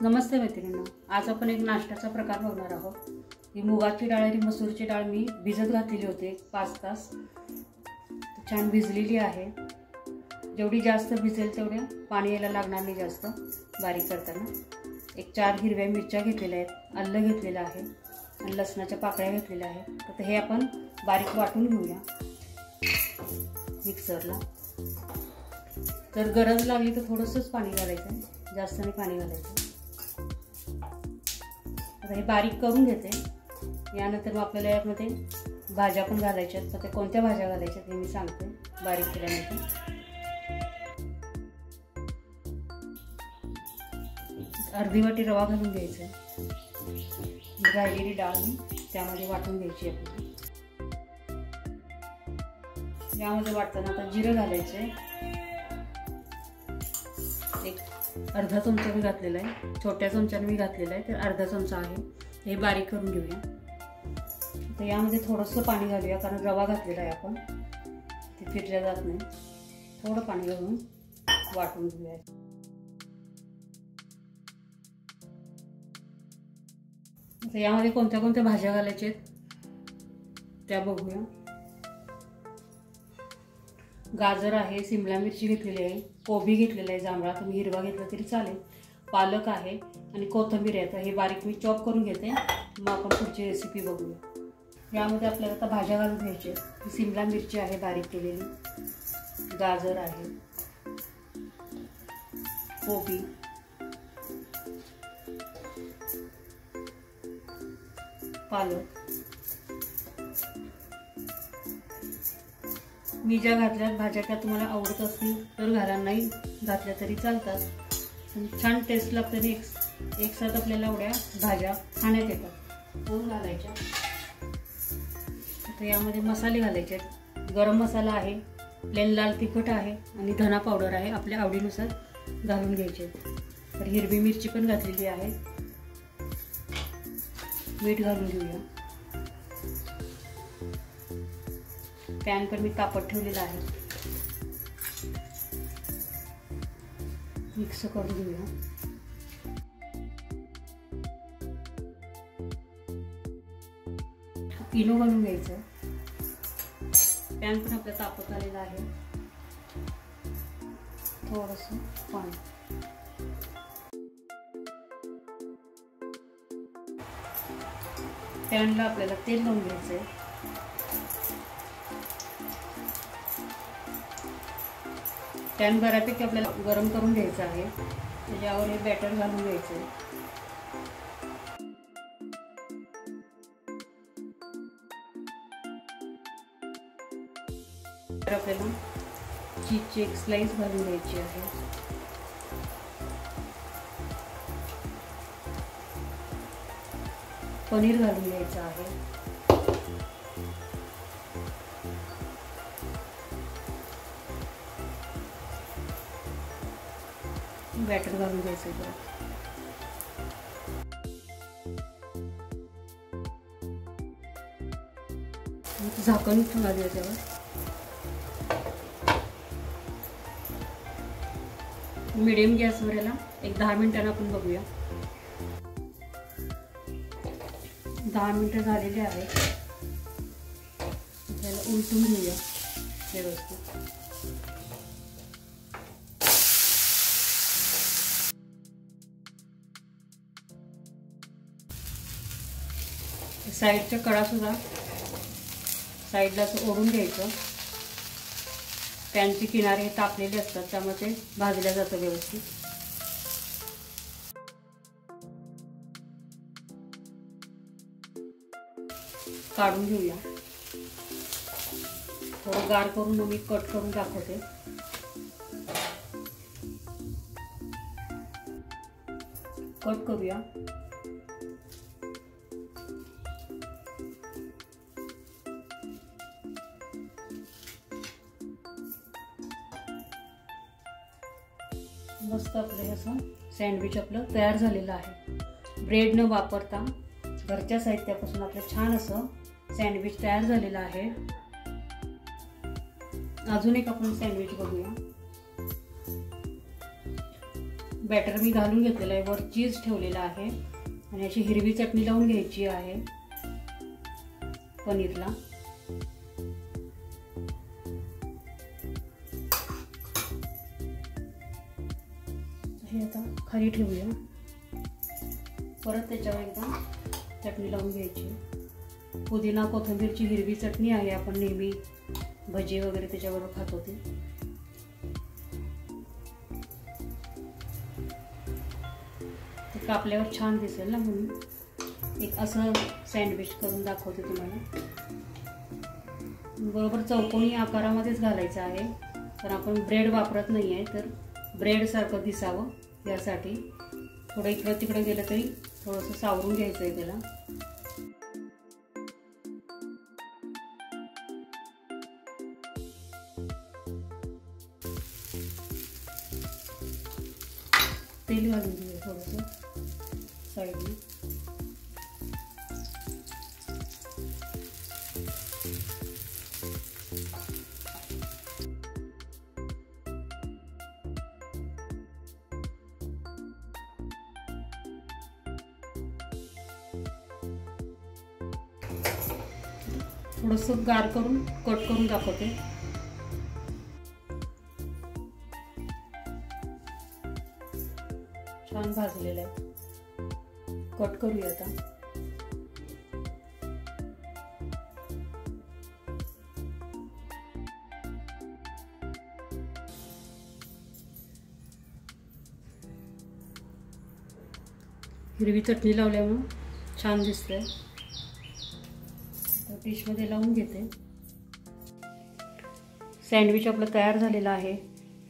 नमस्ते मैत्रिणींनो, आज आपण एक नाश्त्याचा प्रकार बघणार आहोत। ही मुगाची डाळ आणि मसूरची डाळ मी भिजत घातलेली होते 5 तास। छान भिजलेली आहे। जेवढी जास्त भिजेल तेवढे पाणी यायला लागणार नाही जास्त बारीक करताना। एक 4 हिरव्या मिरच्या घेतलेल्या आहेत, आलं घेतलेलं आहे आणि लसणाच्या पाकळ्या घेतलेल्या आहेत। तर हे आपण बारीक वाटून घेऊया मिक्सरला। जर गरज लागली तर थोडंसंच पाणी घालायचं, जास्त नाही पाणी घालायचं। हे बारीक करून घेते। यानंतर मग आपल्याला यामध्ये भाज्या पण घालायच्या आहेत। तर ते कोणत्या भाज्या घालायच्या ते मी सांगते बारीक केल्यानंतर। अर्धी वाटी रवा घालून घ्यायचा। राहिलेली डाळ त्यामध्ये वाटून घ्यायची आहे। यामध्ये वाटताना आता जिरं घालायचे, एक अर्धा चमचा मी घातलेला आहे, छोट्या चमच्याने मी घातलेला आहे, तर अर्धा चमचा आहे। हे बारीक करून घेऊया। तर यामध्ये थोडंसं पाणी घालूया, कारण रवा घातलेला आहे आपण, ते फिरल्या जात नाही। थोडं पाणी घालून वाटून घेऊया। तर यामध्ये कोणत्या कोणत्या भाज्या घालायच्या आहेत त्या बघूया। गाजर आहे, सिमला मिरची घेतलेली आहे, कोबी घेतलेला आहे जांभळा, तुम्ही हिरवा घेतला तरी चालेल, पालक आहे आणि कोथिंबीर आहे। तर हे बारीक मी चॉप करून घेते, मग आपण पुढची रेसिपी बघूया। यामध्ये आपल्याला आता भाज्या घालून घ्यायच्या आहेत। सिमला मिरची आहे बारीक केलेली, गाजर आहे, कोबी, पालक। मी ज्या घातल्यात भाज्या त्या तुम्हाला आवडत असतील तर घाला, नाही घातल्या तरी चालतात। छान टेस्ट लागते। एक साथ आपल्याला एवढ्या भाज्या खाण्यात येतात। कोण घालायच्या तर यामध्ये मसाले घालायचे आहेत। गरम मसाला आहे, प्लेन लाल तिखट आहे आणि धना पावडर आहे, आपल्या आवडीनुसार घालून घ्यायचे। तर हिरवी मिरची पण घातलेली आहे। मीठ घालून घेऊया। पॅन पण मी तापत ठेवलेला आहे, मिक्स करून घेऊया। इनो घालून घ्यायचं। पॅन पण आपला तापत आलेला आहे, थोडंसं पाणी। पॅनला आपल्याला तेल लावून घ्यायचंय। पॅन बऱ्यापैकी आपल्याला गरम करून घ्यायचं आहे। त्याच्यावर हे बॅटर घालून घ्यायचं। तर आपल्याला चीजची एक स्लाइस घालून घ्यायची आहे। पनीर घालून घ्यायचं आहे। बॅटर घालून घ्यायचं। झाकण ठेवूया त्याच्यावर। मीडियम गॅसवर याला एक 10 मिनिटांना आपण बघूया। 10 मिनिटं झालेले आहे। त्याला उलटून घेऊया व्यवस्थित। साईडच्या कडा सुद्धा साईडला असं ओढून घ्यायचं। पॅनची किनारे तापलेले असतात, त्यामुळे ते भाजल्या जातं व्यवस्थित। काढून घेऊया। थोडं गार करून मग मी कट करून दाखवते। कट करूया। मस्त आपलं असं सँडविच आपलं तयार झालेलं आहे। ब्रेड न वापरता घरच्या साहित्यापासून आपलं छान असं सँडविच तयार झालेलं आहे। अजून एक आपण सँडविच बघूया। बॅटर मी घालून घेतलेलं आहे, वर चीज ठेवलेला आहे आणि अशी हिरवी चटणी लावून घ्यायची आहे पनीरला. हे आता खाली ठेवूया. परत त्याच्यावर एकदा चटणी लावून घ्यायची. पुदिना कोथिंबीरची हिरवी चटणी आहे, आपण नेहमी भजी वगैरे त्याच्याबरोबर खातो ती. ते कापल्यावर छान दिसेल ना, म्हणून एक असं सँडविच करून दाखवते तुम्हाला. बरोबर चौकोनी आकारामध्येच घालायचं आहे, तर आपण ब्रेड वापरत नाही आहे, तर ब्रेड सारखं दिसावं यासाठी थोडं इकडं तिकडं गेलं तरी थोडंसं सावरून घ्यायचं आहे त्याला. तेल घालून घेऊया थोडंसं साईडने. थोडंसं गार करून कट करून दाखवते. छान भाजलेलं आहे. कट करूया आता. हिरवी चटणी लावल्यामुळे छान दिसतंय. डिशमध्ये लावून घेते. सँडविच आपलं तयार झालेलं आहे.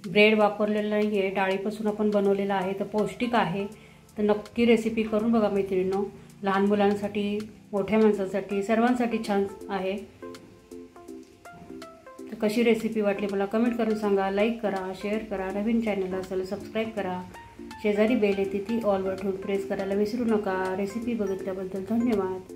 ब्रेड वापरलेलं नाही आहे, डाळीपासून आपण बनवलेलं आहे, तर पौष्टिक आहे. तर नक्की रेसिपी करून बघा मैत्रिणींनो. लहान मुलांसाठी, मोठ्या माणसांसाठी, सर्वांसाठी छान आहे. तर कशी रेसिपी वाटली मला कमेंट करून सांगा. लाईक करा, शेअर करा. नवीन चॅनल असेल सबस्क्राईब करा. शेजारी बेल येते ती ऑलवर ठेवून प्रेस करायला विसरू नका. रेसिपी बघितल्याबद्दल धन्यवाद.